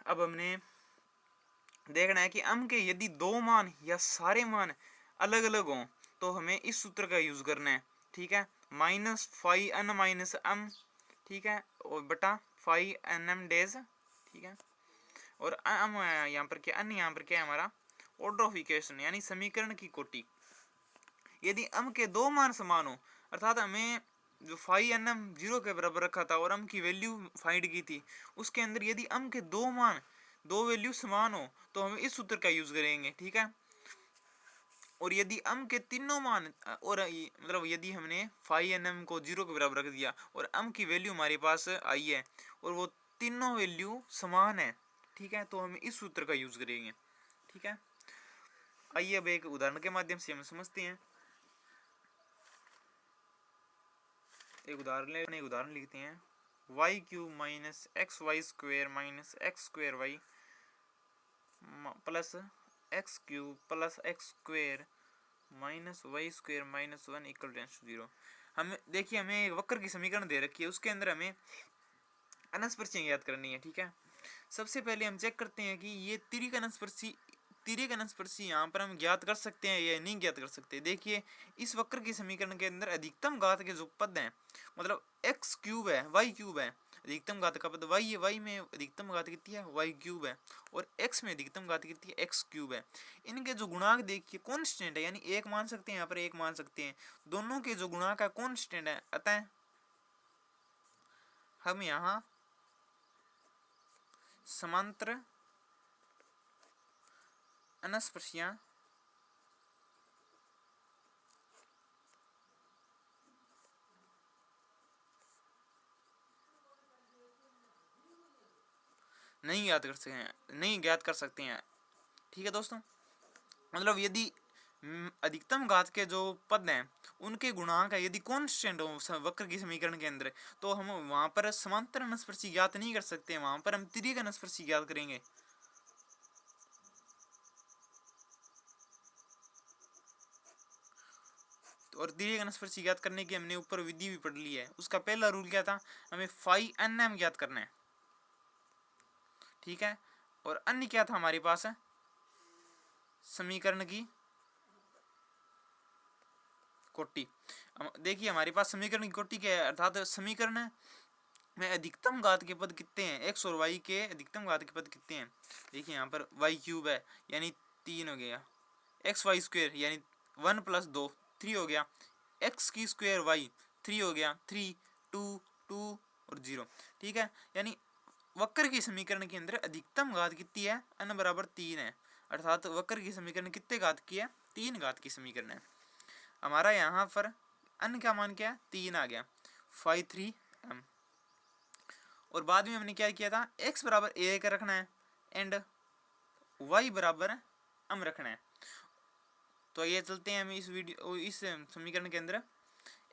अब हमने देखना है कि m के यदि दो मान या सारे मान अलग अलग हों तो हमें इस सूत्र का यूज करना है। ठीक है, minus five n minus m, ठीक है, और बटा फाइव एन एम डेज। ठीक है, और एम यहाँ पर क्या, एन यहाँ पर क्या है हमारा ऑर्डर ऑफ इक्वेशन यानी समीकरण की कोटि। यदि m के दो मान समान हो, अर्थात हमें जो फाइव एन एम जीरो के बराबर रखा था और m की वैल्यू फाइंड की थी, उसके अंदर यदि m के दो मान दो वैल्यू समान हो तो हम इस सूत्र का यूज करेंगे। ठीक है, और यदि m के तीनों मान और मतलब यदि हमने फाइव एन एम को जीरो के बराबर रख दिया और m की वैल्यू हमारे पास आई है और वो तीनों वैल्यू समान है, ठीक है, तो हम इस सूत्र का यूज करेंगे। ठीक है, आइए अब एक उदाहरण के माध्यम से हम समझते हैं। एक उदाहरण लिखते हैं, y cube minus x y square minus x square y plus x cube plus x square minus y square minus one equal to 0। हम देखिए, हमें एक वक्र की समीकरण दे रखी है, उसके अंदर हमें अनस्पर्शियां याद करनी है। ठीक है, सबसे पहले हम चेक करते हैं कि ये तिर्यक अनस्पर्शी यहाँ पर हम ज्ञात कर सकते हैं या नहीं ज्ञात कर सकते। देखिए, इस वक्र की समीकरण के अंदर अधिकतम घात के जो पद हैं, मतलब एक्स क्यूब है वाई क्यूब है, अधिकतम घात का पद वाई है, वाई में अधिकतम घात कितनी है वाई क्यूब है, और एक्स में अधिकतम घात कितनी है एक्स क्यूब है। इनके जो गुणांक देखिए कॉन्स्टेंट है, यानी एक मान सकते हैं यहाँ पर, एक मान सकते हैं, दोनों के जो गुणांक है कॉन्स्टेंट है। अतः हम यहाँ समांतर अनस्पर्शियां नहीं ज्ञात कर सकते हैं। ठीक है दोस्तों, मतलब यदि अधिकतम घात के जो पद हैं उनके गुणांक है यदि कांस्टेंट हो वक्र की समीकरण के अंदर, तो हम वहां पर समांतर अनस्पर्शी ज्ञात नहीं कर सकते, वहां पर हम तिर्यक अनस्पर्शी ज्ञात करेंगे। और तिर्यक अनस्पर्शी ज्ञात करने की हमने ऊपर विधि भी पढ़ ली है। उसका पहला रूल क्या था, हमें फाइव एन एम ज्ञात करना है। ठीक है, और अन्य क्या था हमारे पास है समीकरण की कोटि। देखिए, हमारे पास समीकरण की कोटि क्या है, अर्थात समीकरण में अधिकतम घात के पद कितने हैं, एक्स और वाई के अधिकतम घात के पद कितने हैं। देखिए, यहाँ पर वाई क्यूब है यानी 3 हो गया, एक्स वाई स्क्वेयर यानी 1 प्लस 2 3 हो गया, एक्स की स्क्वेयर वाई 3 हो गया, 3 2 2 और 0। ठीक है, यानी वक्र की समीकरण के अंदर अधिकतम घात कितनी है, n बराबर 3 है, अर्थात वक्र की समीकरण कितने घात की है, 3 घात की समीकरण है। हमारा यहाँ पर n का मान क्या है 3 आ गया, 5 3m। और बाद में हमने क्या किया था, x बराबर a का रखना है एंड y बराबर m रखना है। तो ये चलते हैं हम इस समीकरण के अंदर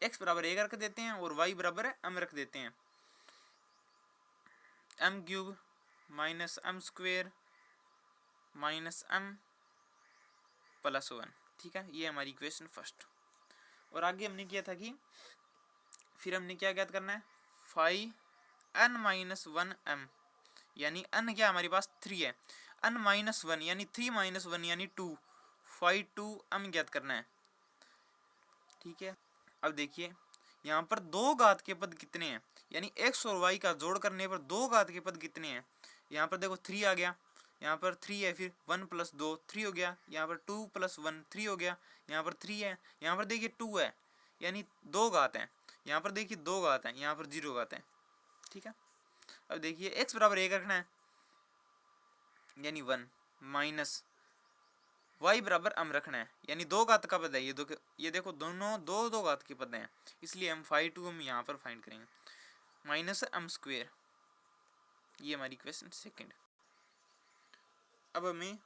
x बराबर a रख देते हैं और y बराबर m रख देते हैं। m cube minus m square minus m plus 1। ठीक है, ये हमारी इक्वेशन फर्स्ट। और आगे हमने किया था कि फिर हमने क्या ज्ञात करना है, five n minus one m, यानी n क्या हमारे पास 3 है, n माइनस वन यानी 3 माइनस वन यानी 2, 5 2 m ज्ञात करना है। ठीक है, अब देखिए यहाँ पर दो घात के पद कितने हैं, यानी x और y का जोड़ करने पर दो घात के पद कितने हैं। यहाँ पर देखो 3 आ गया, यहाँ पर 3 है, फिर 1 प्लस 2 3 हो गया, यहाँ पर 2 प्लस 1 3 हो गया, यहाँ पर 3 है, यहाँ पर देखिए 2 है, यानी दो घात है, यहाँ पर देखिए दो घात है, यहाँ पर 0 घात है। ठीक है, अब देखिए x बराबर 1 रखना है यानी 1 माइनस y बराबर m रखना है, यानी दो घात का पद है, ये देखो दोनों दो घात के पद हैं, इसलिए हम 5 2 हम यहाँ पर फाइंड करेंगे माइनस m स्क्वेयर। ये हमारी क्वेश्चन सेकंड। अब हमें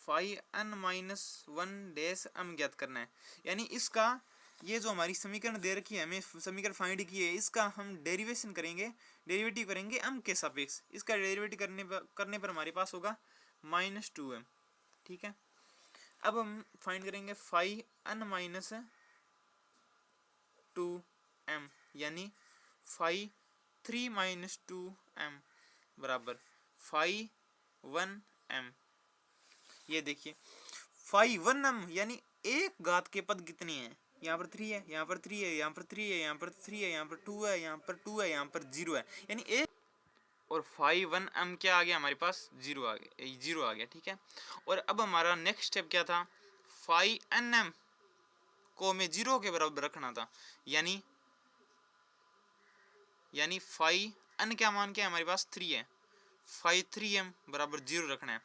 5n माइनस 1 डैश m ज्ञात करना है, यानी इसका ये जो हमारी समीकरण दे रखी है, हमें समीकरण फाइंड की है, इसका हम डेरिवेशन करेंगे, डेरिवेटिव करेंगे m के सापेक्ष। इसका डेरिवेटिव करने पर हमारे पास होगा -2m। ठीक है, अब हम फाइंड करेंगे 5n माइनस 2m, यानी 5 3 माइनस 2m बराबर 5 1 m। ये देखिए फाइव 1 m यानी एक घात के पद कितने हैं, यहाँ पर 3 है, यहाँ पर 3 है, यहाँ पर 3 है, यहाँ पर 3 है, यहाँ पर 2 है, यहाँ पर 2 है, यहाँ पर 0 है, यानी एक और 5 1 m क्या आ गया हमारे पास, 0 आ गया, 0 आ गया। ठीक है, और अब हमारा नेक्स्ट स्टेप क्या था, 5 n m को हमें 0 के बराबर रखना था, यानी 5 n क्या मान के हमारे पास 3 है, 5 3 m बराबर 0 रखना है।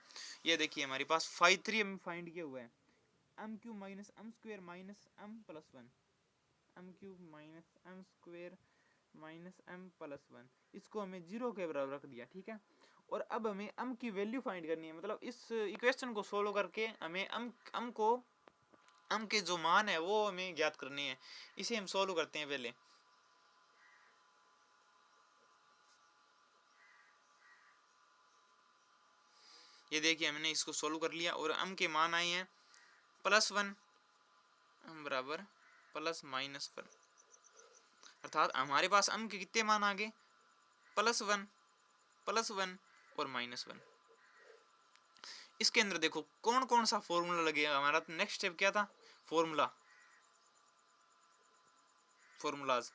ये देखिए हमारे पास 5 3 m फाइंड किया हुआ है, m cube minus m square minus m plus 1, m cube minus m square minus m plus 1, इसको हमें 0 के बराबर रख दिया। ठीक है, और अब हमें m की वैल्यू फाइंड करनी है, मतलब इस इक्वेशन को सोल्व करके हमें m के जो मान है वो हमें ज्ञात करने हैं। इसे हम सोल्व करते हैं पहले। ये देखिए हमने इसको सोल्व कर लिया और m के मान आए हैं +1 m बराबर प्लस माइनस 1, अर्थात हमारे पास m के कितने मान आ गए, +1 और -1। इसके अंदर देखो कौन कौन सा फॉर्मूला लगेगा हमारा, नेक्स्ट स्टेप क्या था, फॉर्मूलाज।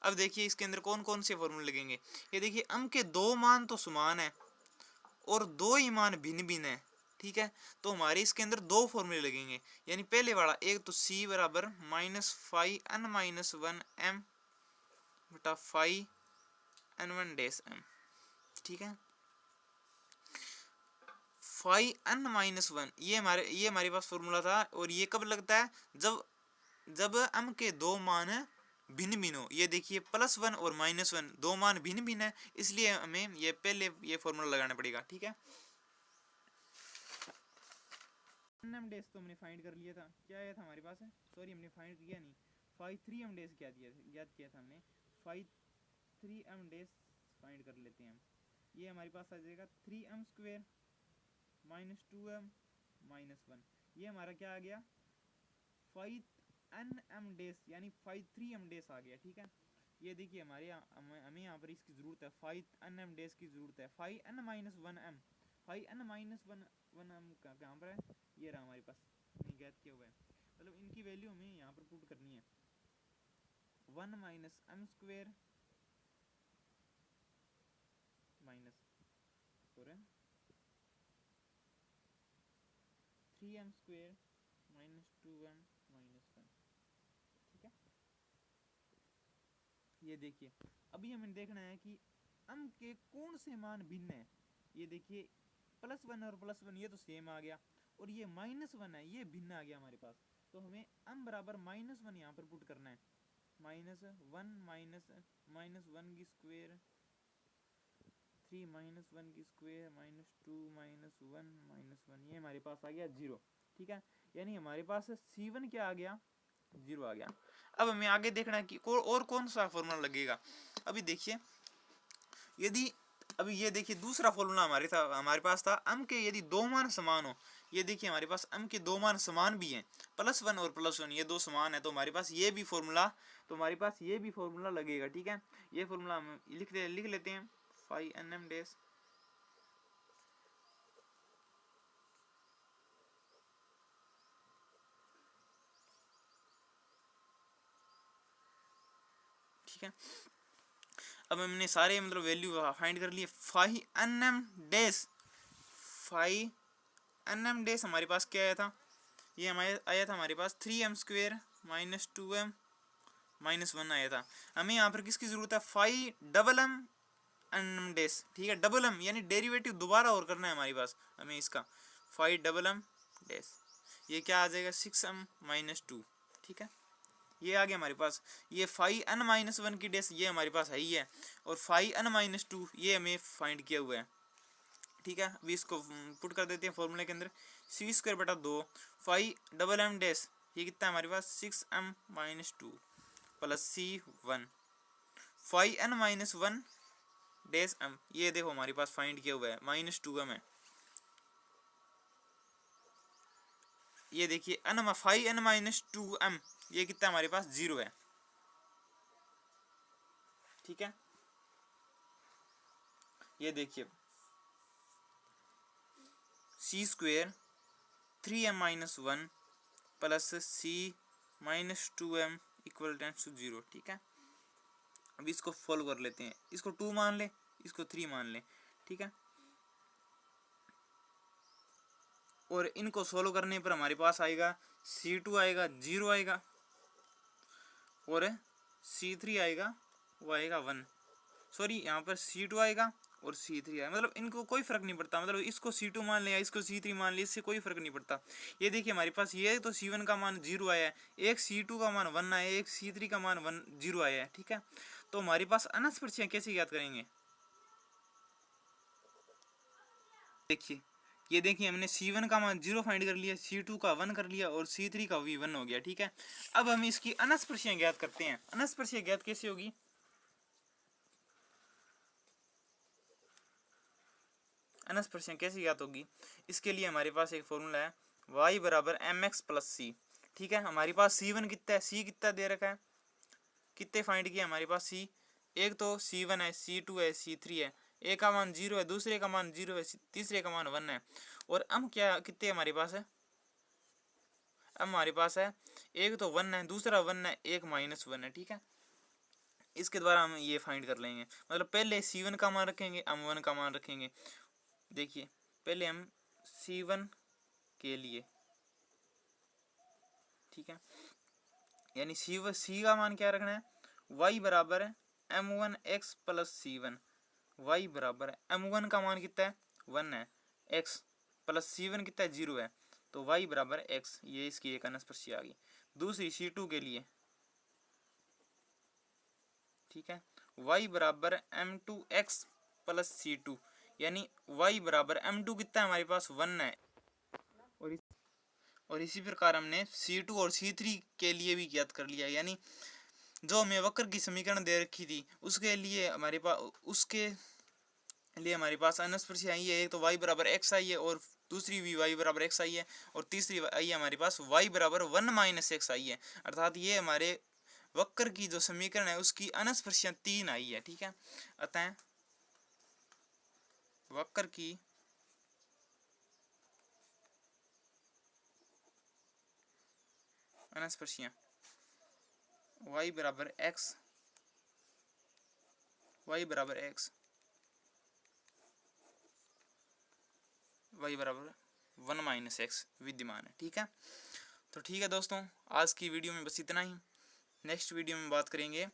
अब देखिए इसके अंदर कौन कौन से फॉर्मूले लगेंगे, ये देखिए m के दो मान तो समान है और दो ही मान भिन्न भिन्न है। ठीक है, तो हमारे इसके अंदर दो फॉर्मूले लगेंगे, यानी पहले वाला एक तो c बराबर -5n-1 m बटा 5n1 डैश m। ठीक है, 5n-1 ये हमारे पास फॉर्मूला था, और ये कब लगता है, जब m के दो मान भिन्न भिन्न हो। ये देखिए +1 और -1 दो मान भिन्न भिन्न है, इसलिए हमें ये पहले ये फॉर्मूला लगाना पड़ेगा। ठीक है, m डैश तो हमने फाइंड कर लिया था, क्या आया था हमारे पास है, सॉरी हमने फाइंड किया नहीं, 5 3m डैश क्या याद किया था हमने, 5 3m डैश फाइंड कर लेते हैं हम। ये हमारे पास आ जाएगा 3m स्क्वायर -2m -1, ये हमारा क्या आ गया 5nm डैश, यानी 5 3m डैश आ गया। ठीक है, ये देखिए हमें यहाँ पर इसकी जरूरत है, 5nm डैश की जरूरत है, 5n-1m, 5n-1m कहाँ पर है, ये रहा हमारे पास, हमने ज्ञात किया हुआ है, मतलब इनकी वैल्यू हमें यहाँ पर पुट करनी है, 1 -m square minus 3m square -2m -1। ठीक है, ये देखिए अभी हमें देखना है कि m के कौन से मान भिन्न है। ये देखिए +1 और +1 ये तो सेम आ गया, और ये -1 है ये भिन्न आ गया हमारे पास, तो हमें m बराबर -1 यहाँ पर पुट करना है, -1 की स्क्वायर 3 -1 की स्क्वायर -2 -1 ये हमारे पास आ गया 0। ठीक है, यानी हमारे पास C1 क्या आ गया, 0 आ गया। अब हमें आगे देखना है कि और कौन सा फॉर्मूला लगेगा। अभी देखिए यदि अभी ये देखिए दूसरा फॉर्मूला हमारे पास था m के यदि दो मान समान हो। ये देखिए हमारे पास m के दो मान समान भी हैं, +1 और +1 ये दो समान है, तो हमारे पास ये भी फॉर्मूला लगेगा। ठीक है, ये फॉर्मूला हम लिख लेते हैं, 5nm डैश ठीक है, अब हमने सारे मतलब वैल्यू फाइंड कर लिए, 5nm डैश हमारे पास क्या आया था, ये हमारे आया था हमारे पास 3m स्क्वायर -2m -1 आया था। हमें यहाँ पर किसकी जरूरत है, 5m डैश। ठीक है, डबल m यानी डेरिवेटिव दोबारा और करना है हमारे पास हमें इसका, 5m डैश, ये क्या आ जाएगा 6m -2। ठीक है, ये आ गया हमारे पास, ये 5n-1 की डैश ये हमारे पास है ही है, और 5n-2 ये हमें फाइंड किया हुआ है। ठीक है, अभी इसको पुट कर देते हैं फॉर्मूले के अंदर, c² बटा 2 5m डैश ये कितना है हमारे पास 6m -2 plus c1 5n-1 dash m, ये देखो हमारे पास फाइंड किया हुआ है -2m है। ये देखिए 5n-2m ये कितना हमारे पास 0 है। ठीक है, ये देखिए C square 3m minus 1 plus C minus 2m equal tends to 0। ठीक है, अब इसको फॉलो कर लेते हैं, इसको 2 मान ले, इसको 3 मान ले। ठीक है, और इनको सोल्व करने पर हमारे पास आएगा C2 आएगा 0 आएगा, और C3 आएगा वो आएगा 1। सॉरी, यहाँ पर C2 आएगा और C3 आएगा, मतलब इनको कोई फर्क नहीं पड़ता, मतलब इसको C2 मान ले या इसको C3 मान ले, इससे कोई फर्क नहीं पड़ता। ये देखिए हमारे पास ये तो C1 का मान 0 आया है, एक C2 का मान 1 आया है, एक C3 का मान 0 आया है। ठीक है, तो हमारे पास अनस्पर्शियां कैसे याद करेंगे? देखिए, ये देखिए हमने C1 का मान 0 फाइंड कर लिया, C2 का 1 कर लिया और C3 का भी 1 हो गया। ठीक है, अब हम इसकी अनस्पर्शियां ज्ञात करते हैं। अनस्पर्शियां ज्ञात कैसे होगी? अनस्पर्शियां कैसे ज्ञात होगी? इसके लिए हमारे पास एक फॉर्मूला है, y बराबर mx प्लस सी। ठीक है, हमारे पास C1 कितना है, C कितना दे रखा है, कितने फाइंड किया हमारे पास C? एक तो C1 है, C2 है, C3 है, एक का मान 0 है, दूसरे का मान 0 है, तीसरे का मान 1 है। और हम क्या कितने हमारे पास है? अब हमारे पास है एक तो 1 है, दूसरा 1 है, एक -1 है। ठीक है, इसके द्वारा हम ये फाइंड कर लेंगे, मतलब पहले C1 का मान रखेंगे, हम 1 का मान रखेंगे। देखिए, पहले हम C1 के लिए, ठीक है, यानी C का मान क्या रखना है, y बराबर है m1x प्लस C1। y बराबर है m1 का मान कितना है, 1 है, x प्लस C1 कितना है, 0 है, तो y बराबर है x। ये इसकी एक अनस्पर्शिया आ गई। दूसरी C2 के लिए, ठीक है, y बराबर m2x प्लस C2, यानी y बराबर m2 कितना है हमारे पास, 1 है। और इसी प्रकार हमने C2 और C3 के लिए भी ज्ञात कर लिया, यानी जो हमें वक्र की समीकरण दे रखी थी उसके लिए हमारे पास अनस्पर्शिया आई है। एक तो y बराबर x आई है और दूसरी भी y बराबर x आई है, और तीसरी आई है हमारे पास y बराबर 1 माइनस x आई है। अर्थात ये हमारे वक्र की जो समीकरण है उसकी अनस्पर्शिया 3 आई है। ठीक है, अतः वक्र की अनस्पर्शिया y बराबर x, y बराबर x, y बराबर 1 माइनस x विद्यमान है। ठीक है, तो ठीक है दोस्तों, आज की वीडियो में बस इतना ही। नेक्स्ट वीडियो में बात करेंगे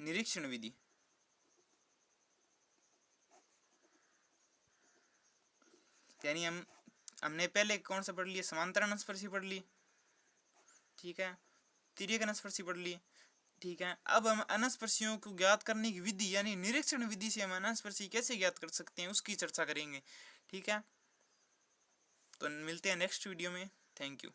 निरीक्षण विधि। यानी हमने पहले कौन सा पढ़ लिया, समांतर अनस्पर्शी पढ़ ली, ठीक है, तिर्यक अनस्पर्शी पढ़ ली। ठीक है, अब हम अनस्पर्शियों को ज्ञात करने की विधि यानी निरीक्षण विधि से हम अनस्पर्शी कैसे ज्ञात कर सकते हैं उसकी चर्चा करेंगे। ठीक है, तो मिलते हैं नेक्स्ट वीडियो में। Thank you.